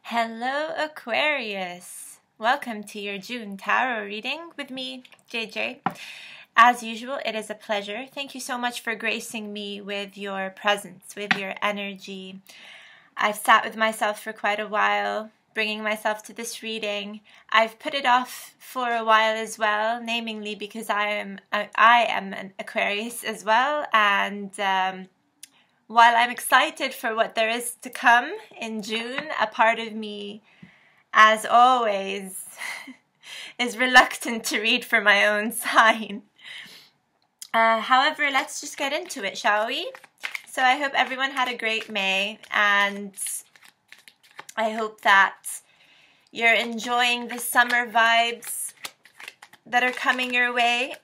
Hello Aquarius! Welcome to your June tarot reading with me, JJ. As usual, it is a pleasure. Thank you so much for gracing me with your presence, with your energy. I've sat with myself for quite a while, bringing myself to this reading. I've put it off for a while as well, namely because I am an Aquarius as well, and while I'm excited for what there is to come in June, a part of me, as always, is reluctant to read for my own sign. However, let's just get into it, shall we? So I hope everyone had a great May, and I hope that you're enjoying the summer vibes that are coming your way.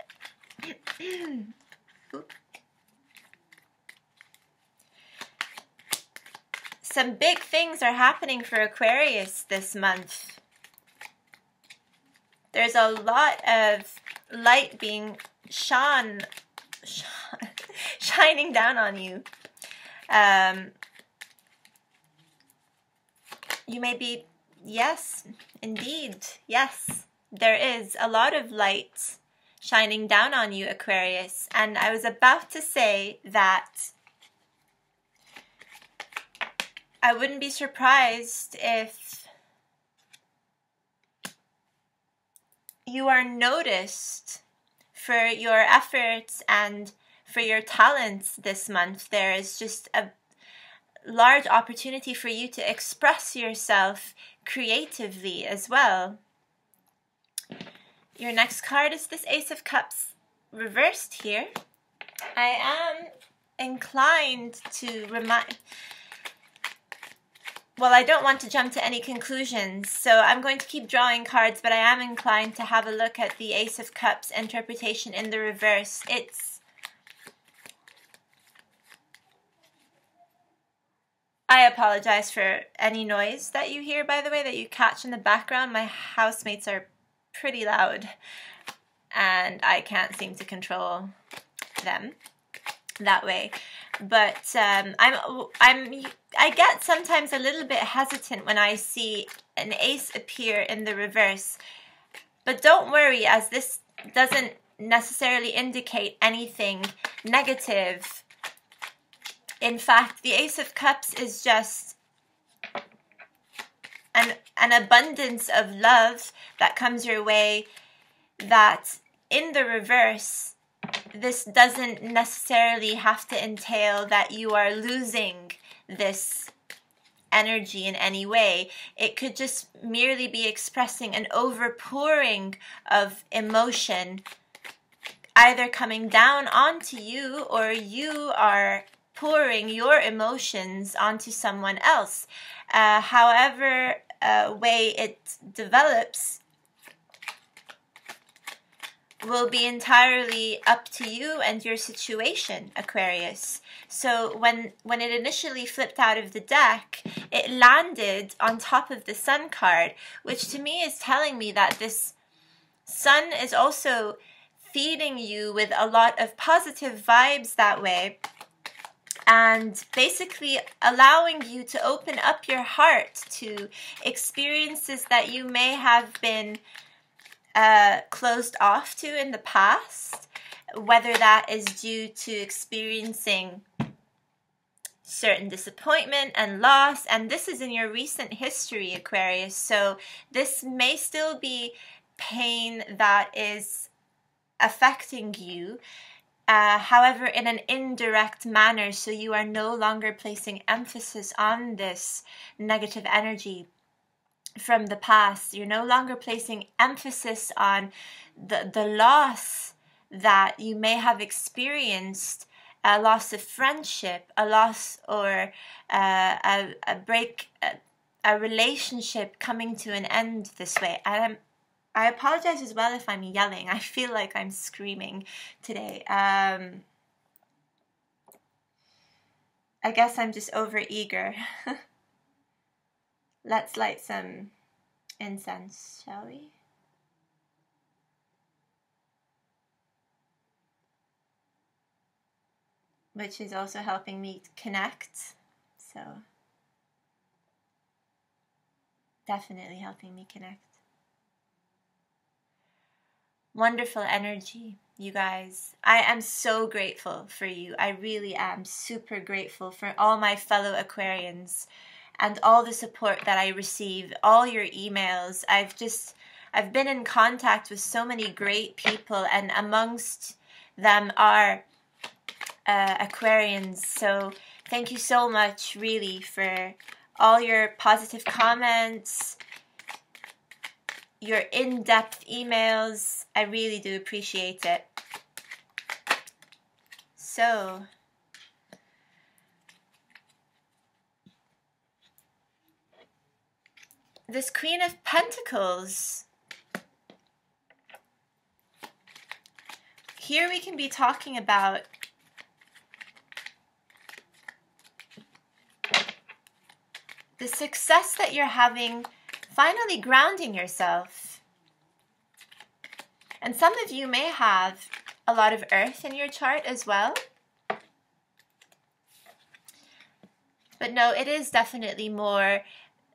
Some big things are happening for Aquarius this month. There's a lot of light being shining down on you. You may be, yes, indeed, yes, there is a lot of light shining down on you, Aquarius. And I was about to say that I wouldn't be surprised if you are noticed for your efforts and for your talents this month. There is just a large opportunity for you to express yourself creatively as well. Your next card is this Ace of Cups reversed here. I am inclined to well, I don't want to jump to any conclusions, so I'm going to keep drawing cards, but I am inclined to have a look at the Ace of Cups interpretation in the reverse. I apologize for any noise that you hear, by the way, that you catch in the background. My housemates are pretty loud, and I can't seem to control them that way. But I get sometimes a little bit hesitant when I see an ace appear in the reverse. But don't worry, as this doesn't necessarily indicate anything negative. In fact, the Ace of Cups is just an abundance of love that comes your way, that in the reverse, this doesn't necessarily have to entail that you are losing this energy in any way. It could just merely be expressing an overpouring of emotion, either coming down onto you or you are pouring your emotions onto someone else. However way it develops will be entirely up to you and your situation, Aquarius. So when it initially flipped out of the deck, it landed on top of the Sun card, which to me is telling me that this Sun is also feeding you with a lot of positive vibes that way, and basically allowing you to open up your heart to experiences that you may have been closed off to in the past, whether that is due to experiencing certain disappointment and loss. And this is in your recent history, Aquarius, so this may still be pain that is affecting you, however in an indirect manner, so you are no longer placing emphasis on this negative energy from the past. You're no longer placing emphasis on the loss that you may have experienced, a loss of friendship, a loss or a break, a relationship coming to an end this way. And I apologize as well if I'm yelling. I feel like I'm screaming today. I guess I'm just overeager. Let's light some incense, shall we? Which is also helping me connect. So Definitely helping me connect. Wonderful energy, you guys. I am so grateful for you. I really am super grateful for all my fellow Aquarians and all the support that I receive, all your emails. I've been in contact with so many great people, and amongst them are Aquarians. So thank you so much, really, for all your positive comments, your in-depth emails. I really do appreciate it. So, this Queen of Pentacles, here we can be talking about the success that you're having, finally grounding yourself. And some of you may have a lot of earth in your chart as well. But no, it is definitely more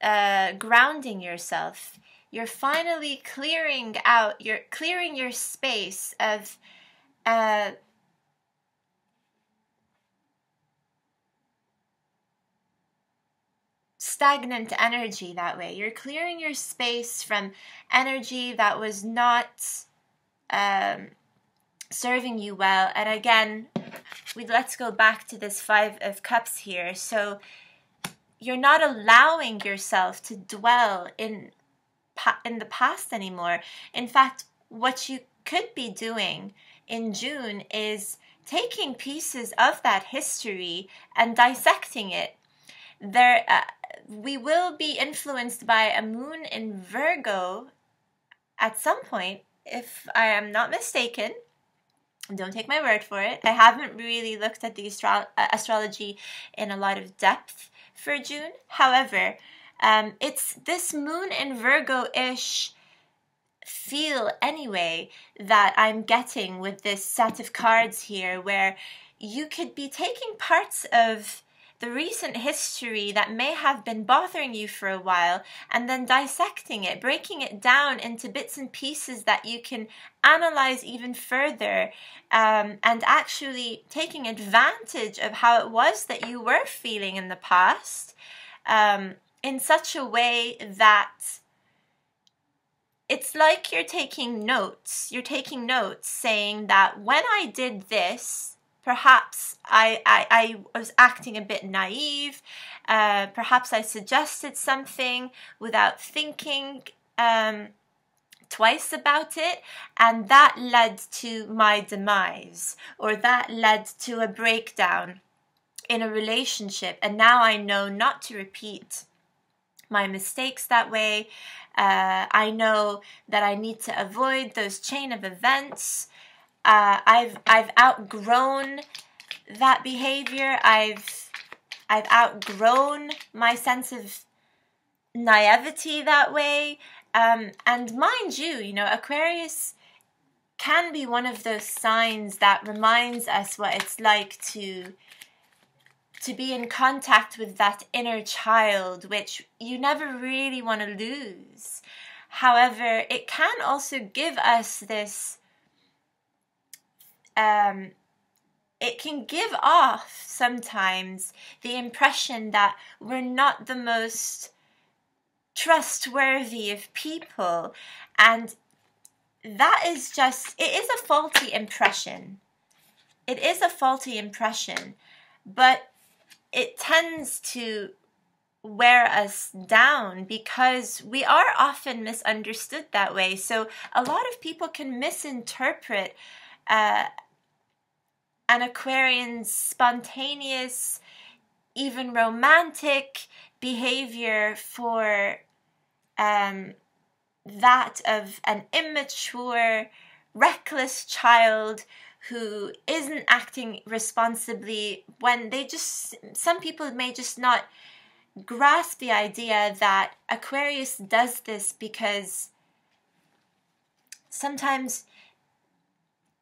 grounding yourself. You're finally clearing out, you're clearing your space of stagnant energy that way. You're clearing your space from energy that was not serving you well. And again, let's go back to this Five of Cups here. So you're not allowing yourself to dwell in the past anymore. In fact, what you could be doing in June is taking pieces of that history and dissecting it. We will be influenced by a moon in Virgo at some point, if I am not mistaken. Don't take my word for it. I haven't really looked at the astrology in a lot of depth for June. However, it's this moon in Virgo-ish feel anyway that I'm getting with this set of cards here, where you could be taking parts of the recent history that may have been bothering you for a while and then dissecting it, breaking it down into bits and pieces that you can analyze even further, and actually taking advantage of how it was that you were feeling in the past, in such a way that it's like you're taking notes. You're taking notes saying that when I did this, perhaps I was acting a bit naive. Perhaps I suggested something without thinking twice about it, and that led to my demise, or that led to a breakdown in a relationship. And now I know not to repeat my mistakes that way. I know that I need to avoid those chain of events. I've outgrown that behavior. I've outgrown my sense of naivety that way. And mind you, Aquarius can be one of those signs that reminds us what it's like to be in contact with that inner child, which you never really want to lose. However, it can also give us this, it can give off sometimes the impression that we're not the most trustworthy of people, and that is just, it is a faulty impression. It is a faulty impression, but it tends to wear us down because we are often misunderstood that way. So a lot of people can misinterpret an Aquarian's spontaneous, even romantic behavior for that of an immature, reckless child who isn't acting responsibly, when some people may just not grasp the idea that Aquarius does this because sometimes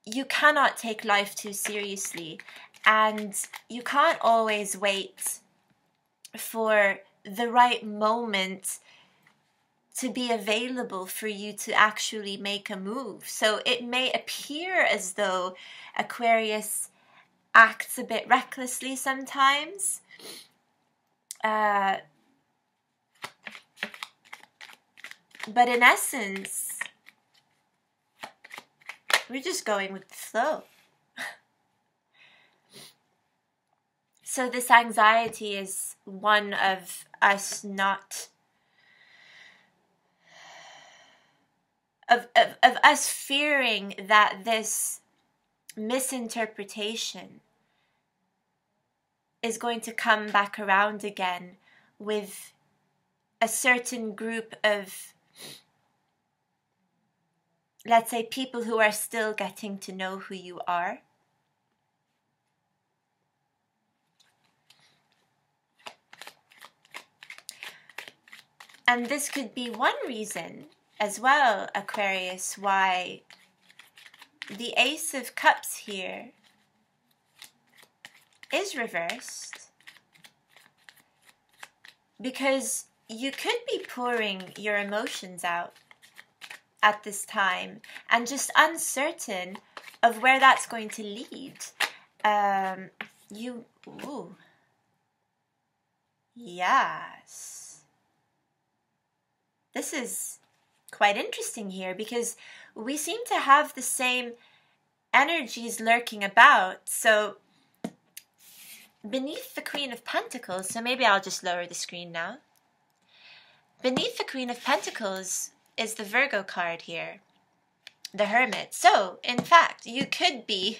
you cannot take life too seriously, and you can't always wait for the right moment to be available for you to actually make a move. So it may appear as though Aquarius acts a bit recklessly sometimes. But in essence, we're just going with the flow. So this anxiety is one of us not, of us fearing that this misinterpretation is going to come back around again with a certain group of, let's say, people who are still getting to know who you are. And this could be one reason as well, Aquarius, why the Ace of Cups here is reversed. Because you could be pouring your emotions out at this time and just uncertain of where that's going to lead. Yes. This is quite interesting here because we seem to have the same energies lurking about. So beneath the Queen of Pentacles, so maybe I'll just lower the screen now. Beneath the Queen of Pentacles is the Virgo card here, the Hermit. So, in fact, you could be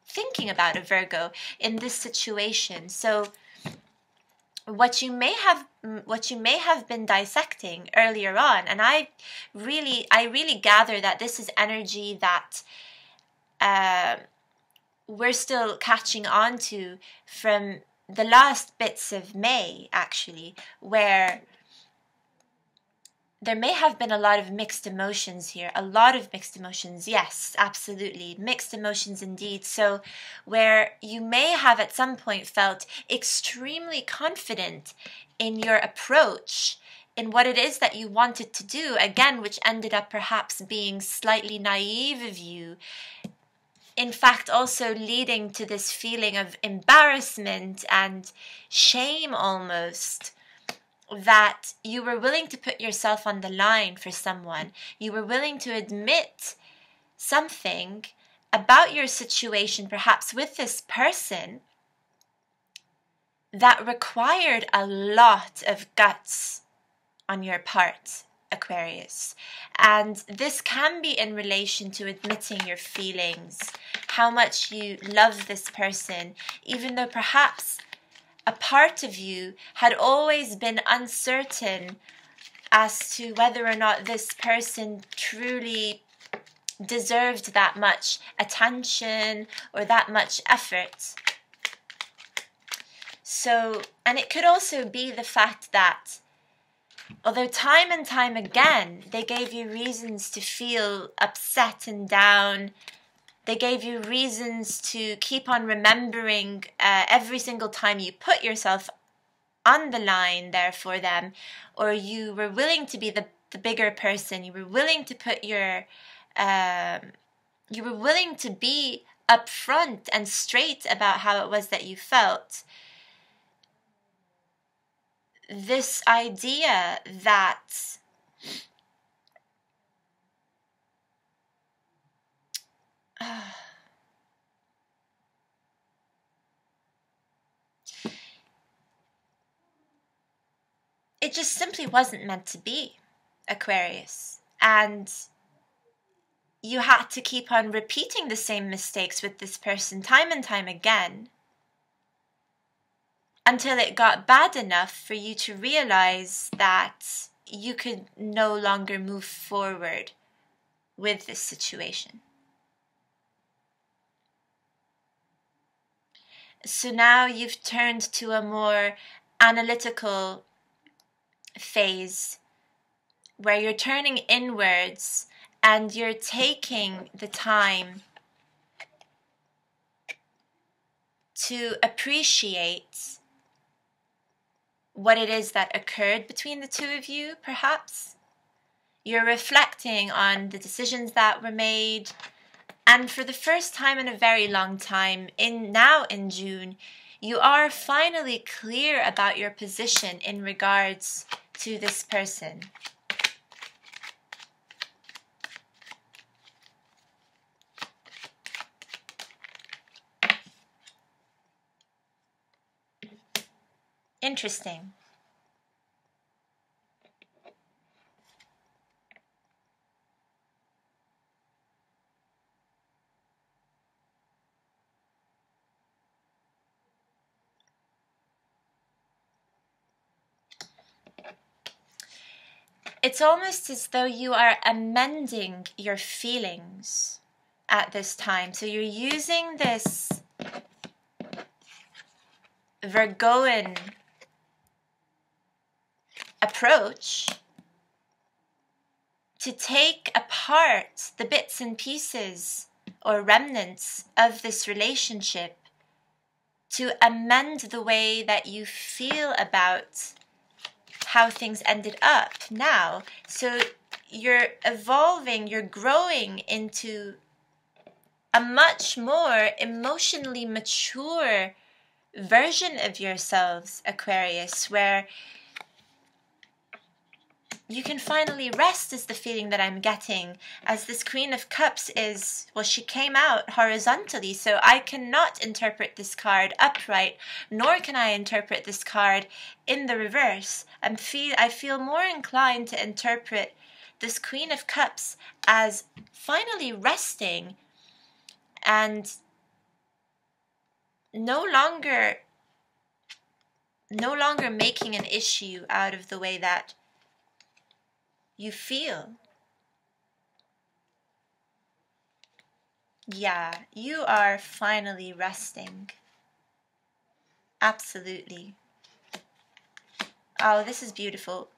thinking about a Virgo in this situation. So, what you may have been dissecting earlier on, and I really gather that this is energy that we're still catching on to from the last bits of May, actually, where there may have been a lot of mixed emotions here. A lot of mixed emotions, yes, absolutely. Mixed emotions indeed. So where you may have at some point felt extremely confident in your approach, in what it is that you wanted to do, again, which ended up perhaps being slightly naive of you. In fact, also leading to this feeling of embarrassment and shame almost, that you were willing to put yourself on the line for someone. You were willing to admit something about your situation, perhaps with this person, that required a lot of guts on your part, Aquarius. And this can be in relation to admitting your feelings, how much you love this person, even though perhaps a part of you had always been uncertain as to whether or not this person truly deserved that much attention or that much effort. So, and it could also be the fact that although time and time again they gave you reasons to feel upset and down, they gave you reasons to keep on remembering every single time you put yourself on the line there for them, or you were willing to be the bigger person, you were willing to put your, you were willing to be upfront and straight about how it was that you felt. This idea that it just simply wasn't meant to be, Aquarius. And you had to keep on repeating the same mistakes with this person time and time again until it got bad enough for you to realize that you could no longer move forward with this situation. So now you've turned to a more analytical phase where you're turning inwards and you're taking the time to appreciate what it is that occurred between the two of you, perhaps. You're reflecting on the decisions that were made. And for the first time in a very long time, now in June, you are finally clear about your position in regards to this person. Interesting. It's almost as though you are amending your feelings at this time. So you're using this Virgoan approach to take apart the bits and pieces or remnants of this relationship, to amend the way that you feel about how things ended up now. So you're evolving, you're growing into a much more emotionally mature version of yourselves, Aquarius, where you can finally rest, is the feeling that I'm getting, as this Queen of Cups is, well, she came out horizontally, so I cannot interpret this card upright, nor can I interpret this card in the reverse. I feel more inclined to interpret this Queen of Cups as finally resting and no longer making an issue out of the way that you feel. Yeah, you are finally resting. Absolutely. Oh, this is beautiful.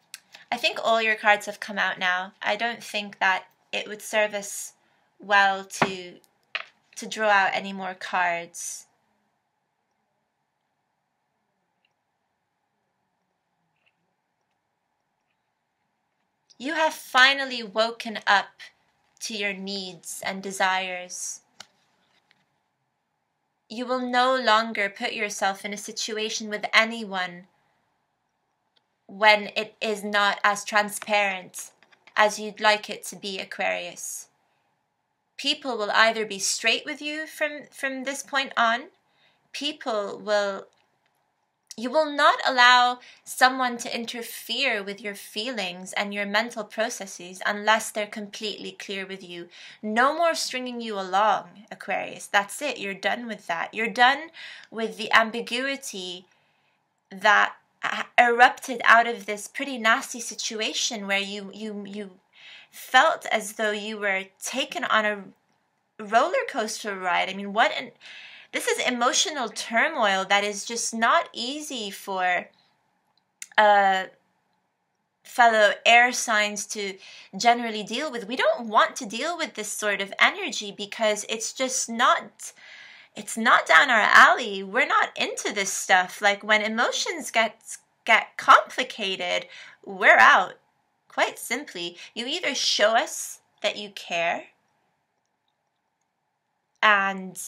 I think all your cards have come out now. I don't think that it would serve us well to draw out any more cards. You have finally woken up to your needs and desires. You will no longer put yourself in a situation with anyone when it is not as transparent as you'd like it to be, Aquarius. People will either be straight with you from this point on. You will not allow someone to interfere with your feelings and your mental processes unless they're completely clear with you. No more stringing you along, Aquarius. That's it. You're done with that. You're done with the ambiguity that erupted out of this pretty nasty situation where you felt as though you were taken on a roller coaster ride. I mean, this is emotional turmoil that is just not easy for fellow air signs to generally deal with. We don't want to deal with this sort of energy because it's just not, it's not down our alley. We're not into this stuff. Like, when emotions get complicated, we're out. Quite simply, you either show us that you care, and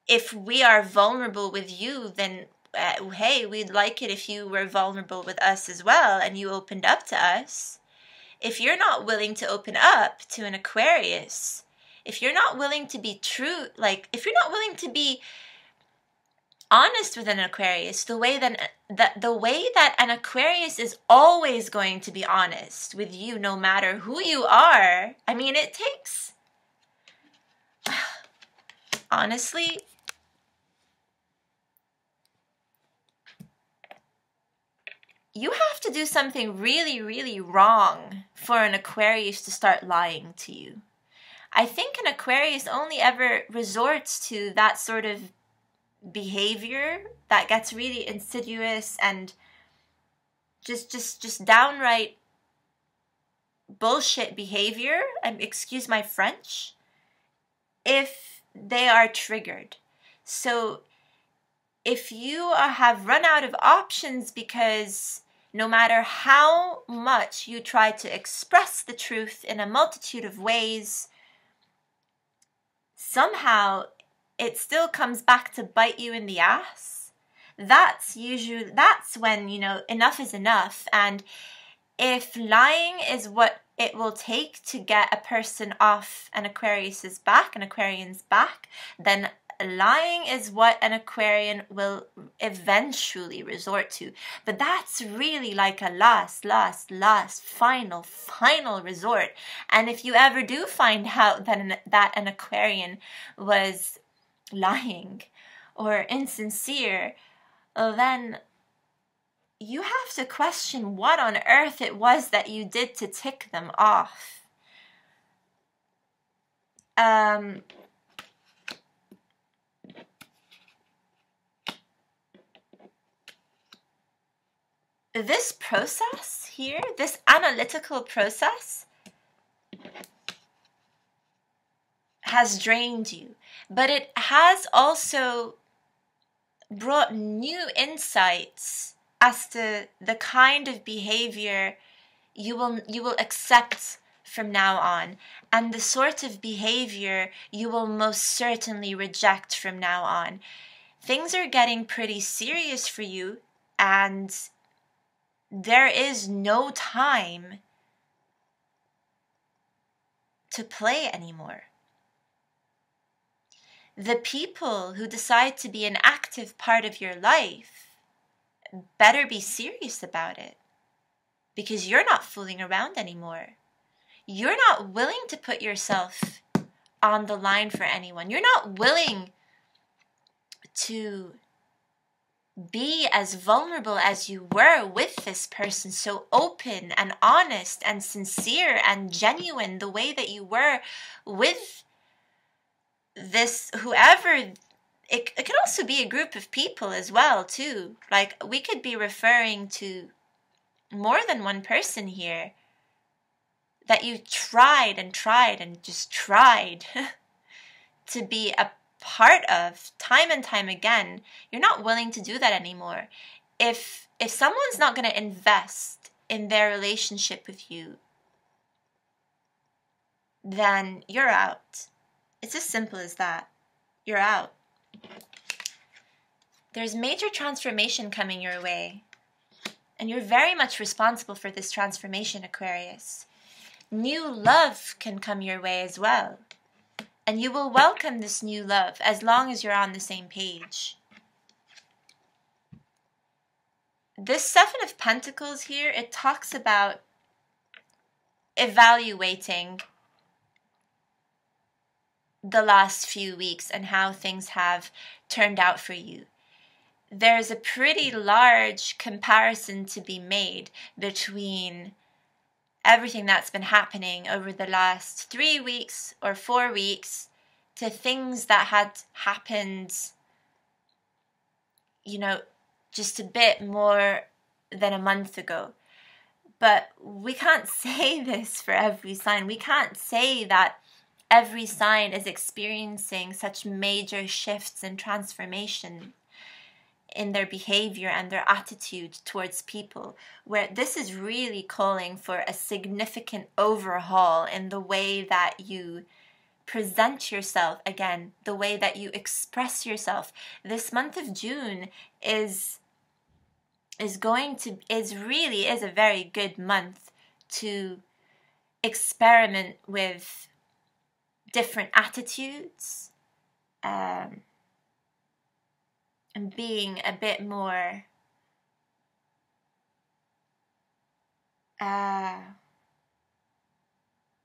if we are vulnerable with you, then hey, we'd like it if you were vulnerable with us as well and you opened up to us. If you're not willing to open up to an Aquarius, if you're not willing to be true, like if you're not willing to be honest with an Aquarius, the way that an Aquarius is always going to be honest with you no matter who you are. I mean, it takes, honestly, you have to do something really, really wrong for an Aquarius to start lying to you. I think an Aquarius only ever resorts to that sort of behavior that gets really insidious and just downright bullshit behavior, excuse my French, if they are triggered. So if you have run out of options because no matter how much you try to express the truth in a multitude of ways, somehow it still comes back to bite you in the ass. That's when, you know, enough is enough. And if lying is what it will take to get a person off an Aquarius's back, an Aquarian's back, then lying is what an Aquarian will eventually resort to. But that's really like a last, final resort. And if you ever do find out that an Aquarian was lying or insincere, then you have to question what on earth it was that you did to tick them off. This process here, this analytical process, has drained you, but it has also brought new insights as to the kind of behavior you will accept from now on, and the sort of behavior you will most certainly reject from now on. Things are getting pretty serious for you, and there is no time to play anymore. The people who decide to be an active part of your life better be serious about it, because you're not fooling around anymore. You're not willing to put yourself on the line for anyone. You're not willing to be as vulnerable as you were with this person, so open and honest and sincere and genuine, the way that you were with this whoever. It could also be a group of people as well too. Like, we could be referring to more than one person here that you tried and just tried to be a part of time and time again. You're not willing to do that anymore. If someone's not going to invest in their relationship with you, then you're out. It's as simple as that. You're out. There's major transformation coming your way, and you're very much responsible for this transformation, Aquarius. New love can come your way as well, and you will welcome this new love as long as you're on the same page. This Seven of Pentacles here, it talks about evaluating the last few weeks and how things have turned out for you. There's a pretty large comparison to be made between everything that's been happening over the last 3 weeks or 4 weeks to things that had happened, you know, just a bit more than a month ago. But we can't say this for every sign. We can't say that every sign is experiencing such major shifts and transformation in their behavior and their attitude towards people, where this is really calling for a significant overhaul in the way that you present yourself, again, the way that you express yourself. This month of June is really a very good month to experiment with different attitudes, and being a bit more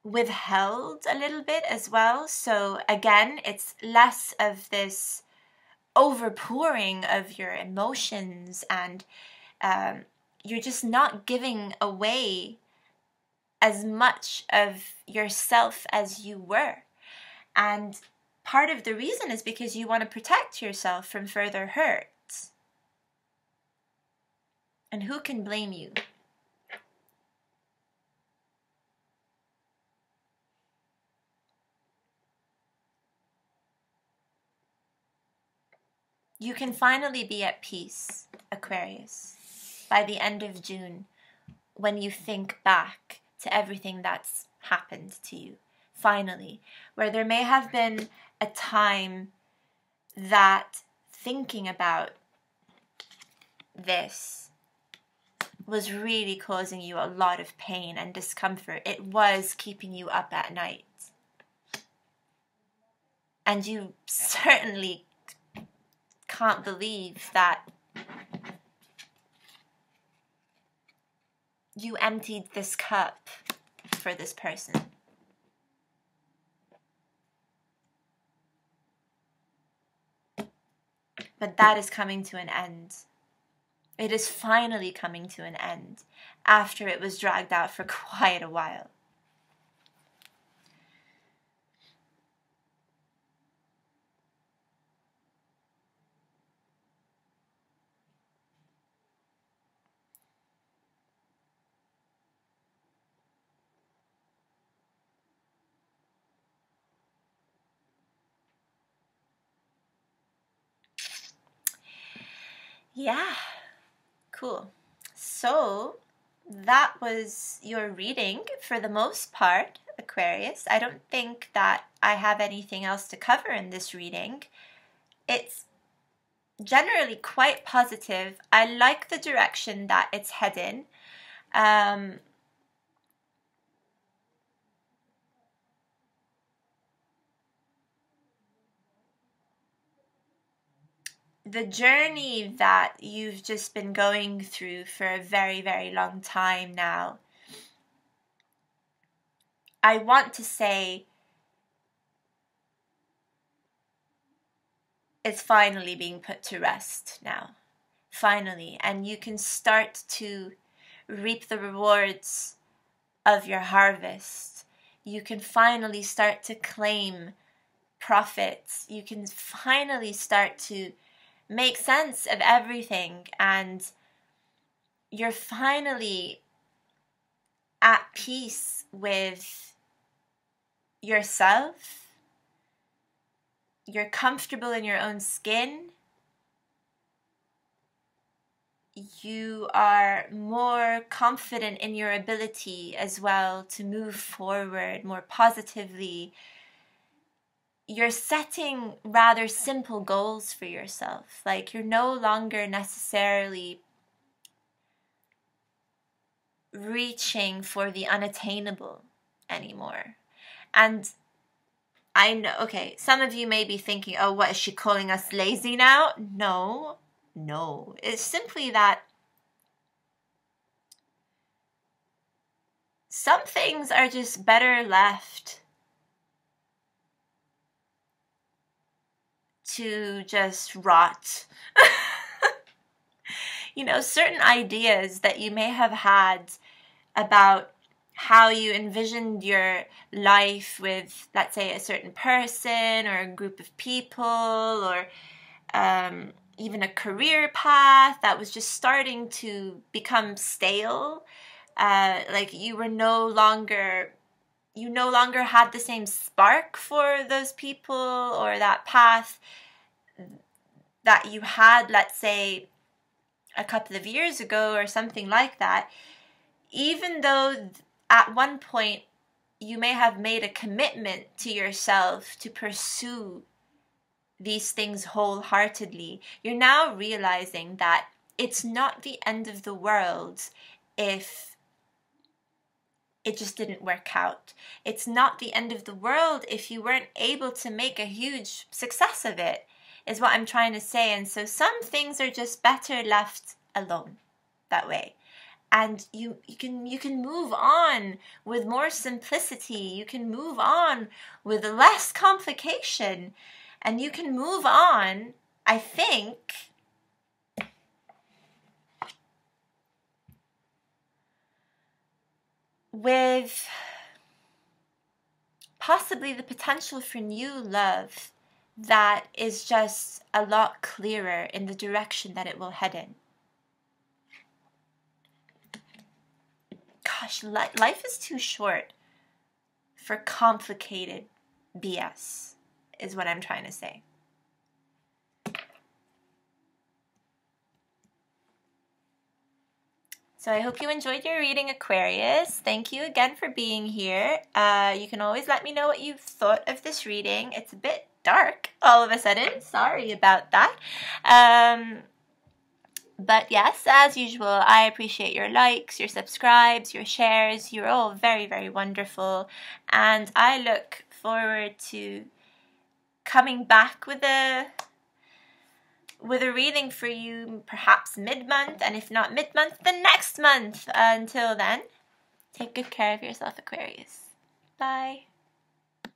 withheld a little bit as well. So again, it's less of this overpouring of your emotions, and you're just not giving away as much of yourself as you were. And part of the reason is because you want to protect yourself from further hurt. And who can blame you? You can finally be at peace, Aquarius. by the end of June when you think back to everything that's happened to you, finally, where there may have been a time that thinking about this was really causing you a lot of pain and discomfort. It was keeping you up at night. And you certainly can't believe that you emptied this cup for this person. But that is coming to an end. It is finally coming to an end after it was dragged out for quite a while. Yeah, cool. So that was your reading for the most part, Aquarius. I don't think that I have anything else to cover in this reading. It's generally quite positive. I like the direction that it's heading. The journey that you've just been going through for a very, very long time now, I want to say it's finally being put to rest now. Finally. And you can start to reap the rewards of your harvest. You can finally start to claim profits. You can finally start to make sense of everything, and you're finally at peace with yourself. You're comfortable in your own skin. You are more confident in your ability as well to move forward more positively. You're setting rather simple goals for yourself. Like, you're no longer necessarily reaching for the unattainable anymore. And I know, okay, some of you may be thinking, oh, what, is she calling us lazy now? No. It's simply that some things are just better left to just rot. You know, certain ideas that you may have had about how you envisioned your life with, let's say, a certain person or a group of people, or even a career path that was just starting to become stale. Like you no longer had the same spark for those people or that path that you had, let's say, a couple of years ago or something like that. Even though at one point you may have made a commitment to yourself to pursue these things wholeheartedly, you're now realizing that it's not the end of the world if it just didn't work out. It's not the end of the world if you weren't able to make a huge success of it, is what I'm trying to say. And so some things are just better left alone that way. And you can move on with more simplicity. You can move on with less complication. And you can move on, I think, with possibly the potential for new love that is just a lot clearer in the direction that it will head in. Gosh, life is too short for complicated BS, is what I'm trying to say. So I hope you enjoyed your reading, Aquarius. Thank you again for being here. You can always let me know what you've thought of this reading. It's a bit dark all of a sudden. Sorry about that. But yes, as usual, I appreciate your likes, your subscribes, your shares. You're all very, very wonderful. And I look forward to coming back with a reading for you perhaps mid-month, and if not mid-month, the next month. Until then, take good care of yourself, Aquarius. Bye.